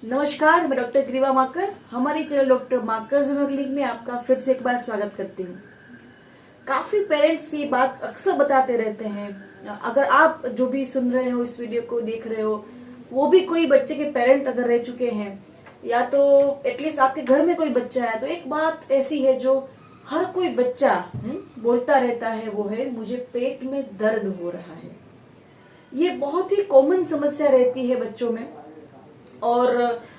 नमस्कार, मैं डॉक्टर ग्रीवा माकर। हमारी चैनल डॉक्टर माकर क्लिनिक में आपका फिर से एक बार स्वागत करती हूँ। काफी पेरेंट्स ये बात अक्सर बताते रहते हैं। अगर आप जो भी सुन रहे हो, इस वीडियो को देख रहे हो, वो भी कोई बच्चे के पेरेंट अगर रह चुके हैं या तो एटलीस्ट आपके घर में कोई बच्चा है, तो एक बात ऐसी है जो हर कोई बच्चा बोलता रहता है, वो है मुझे पेट में दर्द हो रहा है। ये बहुत ही कॉमन समस्या रहती है बच्चों में। और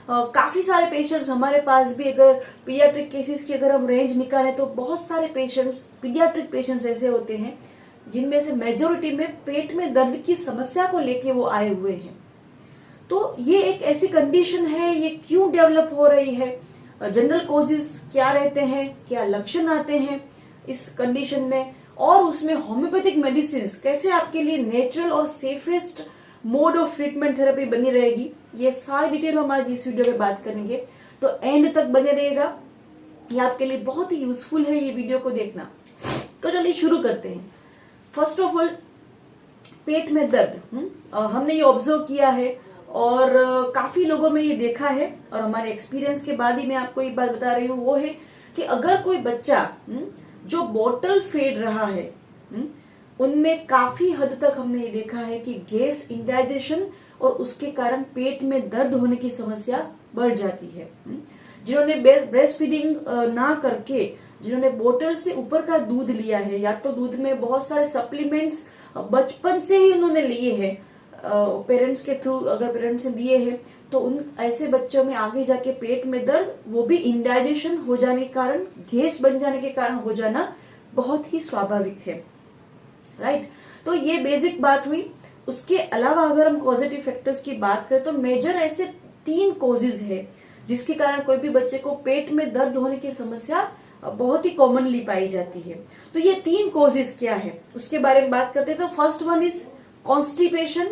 काफी सारे पेशेंट्स हमारे पास भी, अगर पीडियाट्रिक केसेस की अगर हम रेंज निकालें तो बहुत सारे पेशेंट्स, पीडियाट्रिक पेशेंट्स ऐसे होते हैं जिनमें से मेजोरिटी में पेट में दर्द की समस्या को लेके वो आए हुए हैं। तो ये एक ऐसी कंडीशन है, ये क्यों डेवलप हो रही है, जनरल कॉजेस क्या रहते हैं, क्या लक्षण आते हैं इस कंडीशन में, और उसमें होम्योपैथिक मेडिसिन कैसे आपके लिए नेचुरल और safest mode of treatment therapy बनी रहेगी, ये सारी डिटेल हम आज इस वीडियो में बात करेंगे। तो एंड तक बने रहेगा, ये आपके लिए बहुत ही यूजफुल है ये वीडियो को देखना। तो चलिए शुरू करते हैं। फर्स्ट ऑफ ऑल, पेट में दर्द हमने ये ऑब्जर्व किया है और काफी लोगों में ये देखा है, और हमारे एक्सपीरियंस के बाद ही मैं आपको एक बात बता रही हूँ, वो है कि अगर कोई बच्चा जो बोतल फेड रहा है, उनमें काफी हद तक हमने ये देखा है कि गैस इंडाइजेशन और उसके कारण पेट में दर्द होने की समस्या बढ़ जाती है। जिन्होंने ब्रेस्ट फीडिंग ना करके, जिन्होंने बोतल से ऊपर का दूध लिया है, या तो दूध में बहुत सारे सप्लीमेंट्स बचपन से ही उन्होंने लिए हैं, पेरेंट्स के थ्रू अगर पेरेंट्स ने दिए हैं, तो उन ऐसे बच्चों में आगे जाके पेट में दर्द, वो भी इंडाइजेशन हो जाने के कारण, गैस बन जाने के कारण हो जाना बहुत ही स्वाभाविक है। राइट, तो ये बेसिक बात हुई। उसके अलावा अगर हम कॉजेटिव फैक्टर्स की बात करें तो मेजर ऐसे 3 कॉजेज है जिसके कारण कोई भी बच्चे को पेट में दर्द होने की समस्या बहुत ही कॉमनली पाई जाती है। तो ये 3 कॉजेज क्या है उसके बारे में बात करते हैं। तो फर्स्ट वन इज कॉन्स्टिपेशन,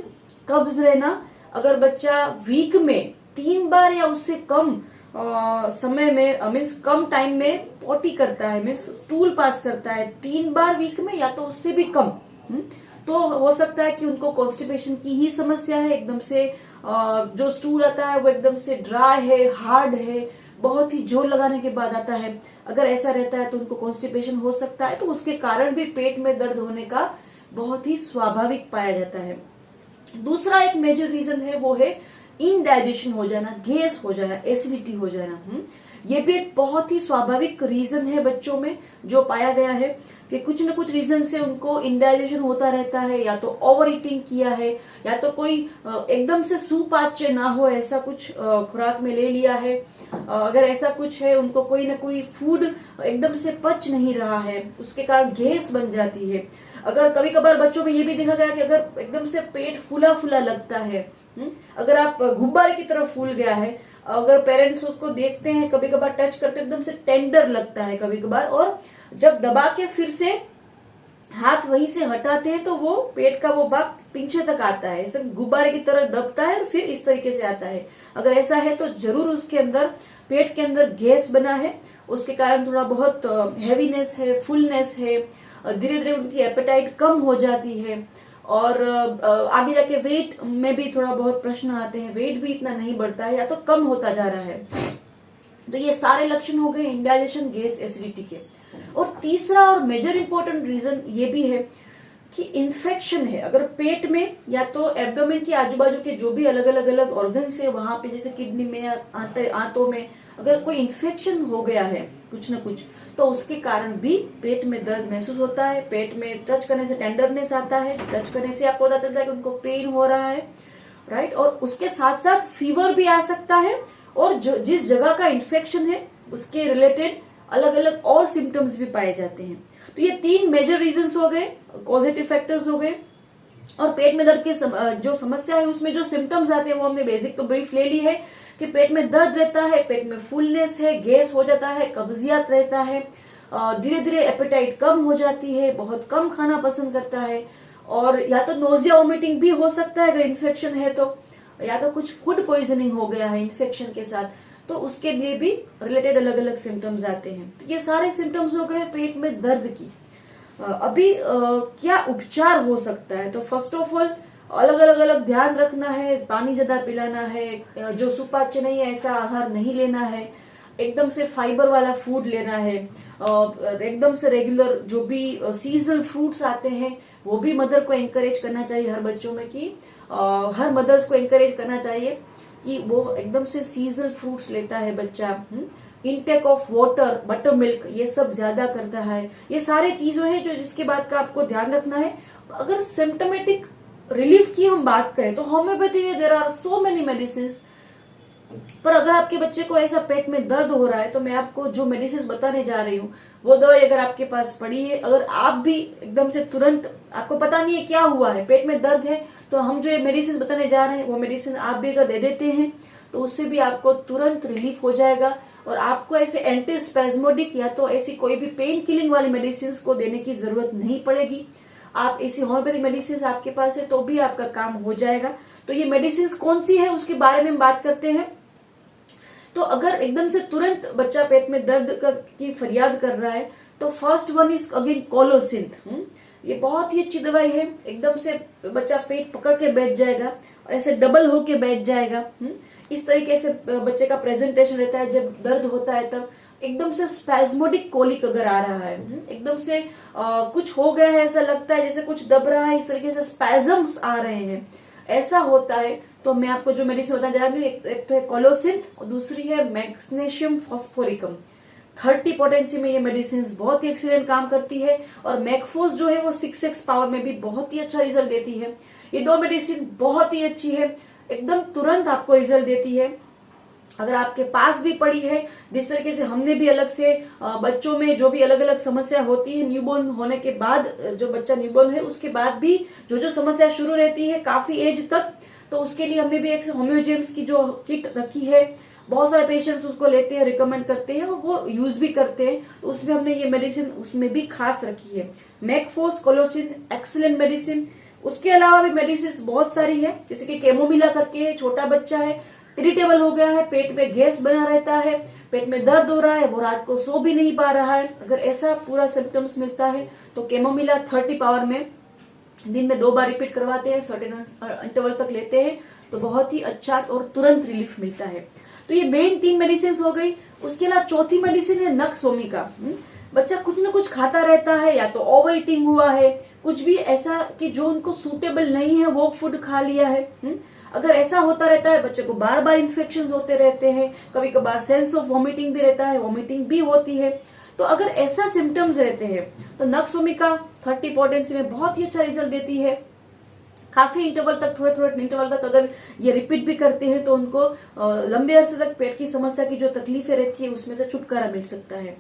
कब्ज रहना। अगर बच्चा वीक में 3 बार या उससे कम समय में, मीन्स कम टाइम में पोटी करता है, मीन्स स्टूल पास करता है 3 बार वीक में या तो उससे भी कम, तो हो सकता है कि उनको कॉन्स्टिपेशन की ही समस्या है। एकदम से जो स्टूल आता है वो एकदम से ड्राई है, हार्ड है, बहुत ही जोर लगाने के बाद आता है। अगर ऐसा रहता है तो उनको कॉन्स्टिपेशन हो सकता है, तो उसके कारण भी पेट में दर्द होने का बहुत ही स्वाभाविक पाया जाता है। दूसरा एक मेजर रीजन है, वो है इनडाइजेशन हो जाना, गैस हो जाना, एसिडिटी हो जाना। ये भी एक बहुत ही स्वाभाविक रीजन है बच्चों में जो पाया गया है कि कुछ न कुछ रीजन से उनको इंडाइजेशन होता रहता है, या तो ओवर ईटिंग किया है, या तो कोई एकदम से सुपाच्य ना हो ऐसा कुछ खुराक में ले लिया है। अगर ऐसा कुछ है, उनको कोई ना कोई फूड एकदम से पच नहीं रहा है, उसके कारण गैस बन जाती है। अगर कभी कभार बच्चों में ये भी देखा गया कि अगर एकदम से पेट फूला फूला लगता है, अगर आप गुब्बारे की तरफ फूल गया है, अगर पेरेंट्स उसको देखते हैं, कभी कभार टच करते एकदम से टेंडर लगता है कभी कभार, और जब दबा के फिर से हाथ वहीं से हटाते हैं तो वो पेट का वो भाग पीछे तक आता है, ऐसे गुब्बारे की तरह दबता है और फिर इस तरीके से आता है। अगर ऐसा है तो जरूर उसके अंदर, पेट के अंदर गैस बना है, उसके कारण थोड़ा बहुत हैवीनेस है, फुलनेस है, धीरे धीरे उनकी एपेटाइट कम हो जाती है, और आगे जाके वेट में भी थोड़ा बहुत प्रश्न आते हैं, वेट भी इतना नहीं बढ़ता है या तो कम होता जा रहा है। तो ये सारे लक्षण हो गए इंडाइजेशन, गैस, एसिडिटी के। और तीसरा और मेजर इंपॉर्टेंट रीजन ये भी है कि इन्फेक्शन है। अगर पेट में या तो एब्डोमेन के आजू बाजू के जो भी अलग अलग ऑर्गन्स है वहां पे, जैसे किडनी में, आंतों में, अगर कोई इन्फेक्शन हो गया है कुछ न कुछ, तो उसके कारण भी पेट में दर्द महसूस होता है। पेट में टच करने से टेंडरनेस आता है, टच करने से आपको पता चलता है कि उनको पेन हो रहा है। राइट, और उसके साथ साथ फीवर भी आ सकता है, और जो जिस जगह का इन्फेक्शन है उसके रिलेटेड अलग अलग और सिम्टम्स भी पाए जाते हैं। तो ये 3 मेजर रीजंस हो गए, कॉजेटिव फैक्टर्स हो गए। और पेट में दर्द की जो समस्या है उसमें जो सिम्टम्स आते हैं वो हमने बेसिक तो ब्रीफ ले ली है कि पेट में दर्द रहता है, पेट में फुलनेस है, गैस हो जाता है, कब्जियत रहता है, धीरे धीरे एपेटाइट कम हो जाती है, बहुत कम खाना पसंद करता है, और या तो नोजिया वोमिटिंग भी हो सकता है अगर इन्फेक्शन है तो, या तो कुछ फूड पॉइजनिंग हो गया है इन्फेक्शन के साथ, तो उसके लिए भी रिलेटेड अलग अलग सिम्टम्स आते हैं। ये सारे सिम्टम्स हो गए पेट में दर्द की। अभी क्या उपचार हो सकता है? तो फर्स्ट ऑफ ऑल अलग अलग अलग ध्यान रखना है, पानी ज्यादा पिलाना है, जो सुपाच्य नहीं है ऐसा आहार नहीं लेना है, एकदम से फाइबर वाला फूड लेना है, एकदम से रेगुलर जो भी सीजनल फ्रूट्स आते हैं वो भी मदर को एनकरेज करना चाहिए हर बच्चों में कि हर मदर्स को एनकरेज करना चाहिए कि वो एकदम से सीजनल फ्रूट्स लेता है बच्चा। Intake of water, butter milk, ये सब ज्यादा करता है। ये सारी चीजों हैं जो जिसके बात का आपको ध्यान रखना है। अगर सिम्टोमेटिक रिलीफ की हम बात करें तो होम्योपैथी में there are so many medicine, पर अगर आपके बच्चे को ऐसा पेट में दर्द हो रहा है तो मैं आपको जो मेडिसिन बताने जा रही हूँ वो दवाई अगर आपके पास पड़ी है, अगर आप भी एकदम से तुरंत आपको पता नहीं है क्या हुआ है, पेट में दर्द है, तो हम जो ये मेडिसिन बताने जा रहे हैं वो मेडिसिन आप भी अगर दे देते हैं तो उससे भी आपको तुरंत रिलीफ हो जाएगा। और आपको ऐसे एंटी स्पेस्मोडिक या तो ऐसी कोई भी पेन किलिंग वाली मेडिसिन को देने की जरूरत नहीं पड़ेगी। आप ऐसी होम्योपैथिक मेडिसिन आपके पास है तो भी आपका काम हो जाएगा। तो ये मेडिसिन कौन सी है उसके बारे में हम बात करते हैं। तो अगर एकदम से तुरंत बच्चा पेट में दर्द की फरियाद कर रहा है तो first one is again colocynth. ये बहुत ही अच्छी दवाई है, एकदम से बच्चा पेट पकड़ के बैठ जाएगा और ऐसे डबल होके बैठ जाएगा। इस तरीके से बच्चे का प्रेजेंटेशन रहता है। जब दर्द होता है तब एकदम से स्पैस्मोडिक कोलिक अगर आ रहा है, एकदम से कुछ हो गया है, ऐसा लगता है जैसे कुछ दब रहा है, इस तरीके से स्पैजम्स आ रहे हैं, ऐसा होता है तो मैं आपको जो मेडिसिन बताने जा रही हूँ एक तो है कोलोसिंथ और दूसरी है मैग्नीशियम फॉस्फोरिकम। 30 पोटेंसी में ये मेडिसिन बहुत ही एक्सीलेंट काम करती है और मैकफोस जो है वो 6x पावर में भी बहुत ही अच्छा रिजल्ट देती है। ये दो मेडिसिन बहुत ही अच्छी है, एकदम तुरंत आपको रिजल्ट देती है। अगर आपके पास भी पड़ी है, जिस तरीके से हमने भी अलग से बच्चों में जो भी अलग अलग समस्या होती है न्यूबॉर्न होने के बाद, जो बच्चा न्यूबॉर्न है उसके बाद भी जो समस्या शुरू रहती है काफी एज तक, तो उसके लिए हमने भी एक होम्योजेम्स की जो किट रखी है, बहुत सारे पेशेंट्स उसको लेते हैं, रिकमेंड करते हैं और वो यूज भी करते हैं, तो उसमें हमने ये मेडिसिन उसमें भी खास रखी है। मैकफोस कोलोसिंथ एक्सीलेंट मेडिसिन। उसके अलावा भी मेडिसिन बहुत सारी है, जैसे कि कैमोमिला करके है, छोटा बच्चा है, इरिटेबल हो गया है, पेट में गैस बना रहता है, पेट में दर्द हो रहा है, वो रात को सो भी नहीं पा रहा है, अगर ऐसा पूरा सिम्टम्स मिलता है तो कैमोमिला 30 पावर में दिन में 2 बार रिपीट करवाते हैं, सर्टेन इंटरवल तक लेते हैं तो बहुत ही अच्छा और तुरंत रिलीफ मिलता है। तो ये मेन 3 मेडिसिन हो गई। उसके अलावा चौथी मेडिसिन है नक्सोमिका। बच्चा कुछ न कुछ खाता रहता है, या तो ओवर ईटिंग हुआ है, कुछ भी ऐसा कि जो उनको सूटेबल नहीं है वो फूड खा लिया है। अगर ऐसा होता रहता है, बच्चे को बार बार इन्फेक्शन होते रहते हैं, कभी कभार सेंस ऑफ वॉमिटिंग भी रहता है, वॉमिटिंग भी होती है, तो अगर ऐसा सिम्टम्स रहते हैं तो नक्सोमिका 30 पोटेंसी में बहुत ही अच्छा रिजल्ट देती है। काफी इंटरवल तक, थोड़े थोड़े इंटरवल तक अगर ये रिपीट भी करते हैं तो उनको लंबे अरसे तक पेट की समस्या की जो तकलीफें रहती है उसमें से छुटकारा मिल सकता है।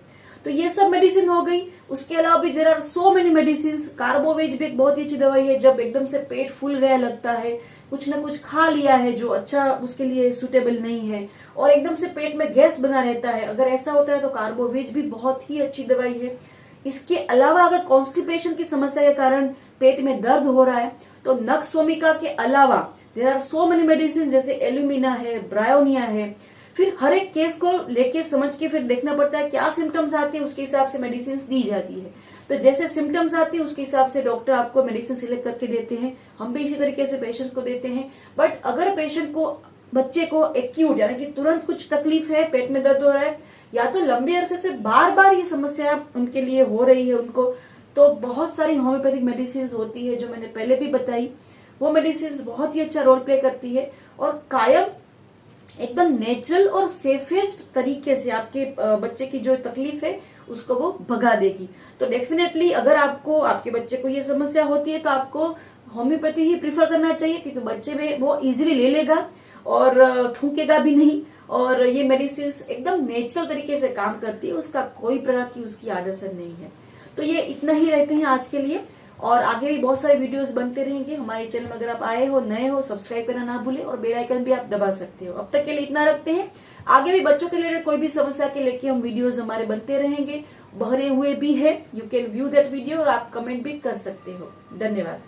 तो ये सब मेडिसिन हो गई। उसके अलावा भी there are so many medicine. Carbo veg भी एक बहुत ही अच्छी दवाई है, जब एकदम से पेट फूल गया लगता है, कुछ ना कुछ खा लिया है जो अच्छा उसके लिए सुटेबल नहीं है और एकदम से पेट में गैस बना रहता है, अगर ऐसा होता है तो कार्बोवेज भी बहुत ही अच्छी दवाई है। इसके अलावा अगर कॉन्स्टिपेशन की समस्या के कारण पेट में दर्द हो रहा है तो नक्सोमिका के अलावा there are so many medicine, जैसे एल्यूमिना है, ब्रायोनिया है। फिर हर एक केस को लेके समझ के फिर देखना पड़ता है क्या सिम्टम्स आते हैं, उसके हिसाब से मेडिसिन दी जाती है। तो जैसे सिम्टम्स आते हैं उसके हिसाब से डॉक्टर आपको मेडिसिन सिलेक्ट करके देते हैं, हम भी इसी तरीके से पेशेंट्स को देते हैं। बट अगर पेशेंट को, बच्चे को एक्यूट यानी कि तुरंत कुछ तकलीफ है, पेट में दर्द हो रहा है, या तो लंबे अरसे से बार बार ये समस्या उनके लिए हो रही है उनको, तो बहुत सारी होम्योपैथिक मेडिसिन होती है जो मैंने पहले भी बताई। वो मेडिसिन बहुत ही अच्छा रोल प्ले करती है और कायम एकदम नेचुरल और सेफेस्ट तरीके से आपके बच्चे की जो तकलीफ है उसको वो भगा देगी। तो डेफिनेटली अगर आपको, आपके बच्चे को ये समस्या होती है तो आपको होम्योपैथी ही प्रिफर करना चाहिए, क्योंकि बच्चे में वो इजीली ले लेगा और थूकेगा भी नहीं, और ये मेडिसिन एकदम नेचुरल तरीके से काम करती है, उसका कोई प्रकार की उसकी आड़-असर नहीं है। तो ये इतना ही रहते हैं आज के लिए, और आगे भी बहुत सारे वीडियोस बनते रहेंगे हमारे चैनल में। अगर आप आए हो, नए हो, सब्सक्राइब करना ना भूलें और बेल आइकन भी आप दबा सकते हो। अब तक के लिए इतना रखते हैं, आगे भी बच्चों के रिलेटेड कोई भी समस्या के लेके हम वीडियोस हमारे बनते रहेंगे, बने हुए भी है। You can view that video और आप कमेंट भी कर सकते हो। धन्यवाद।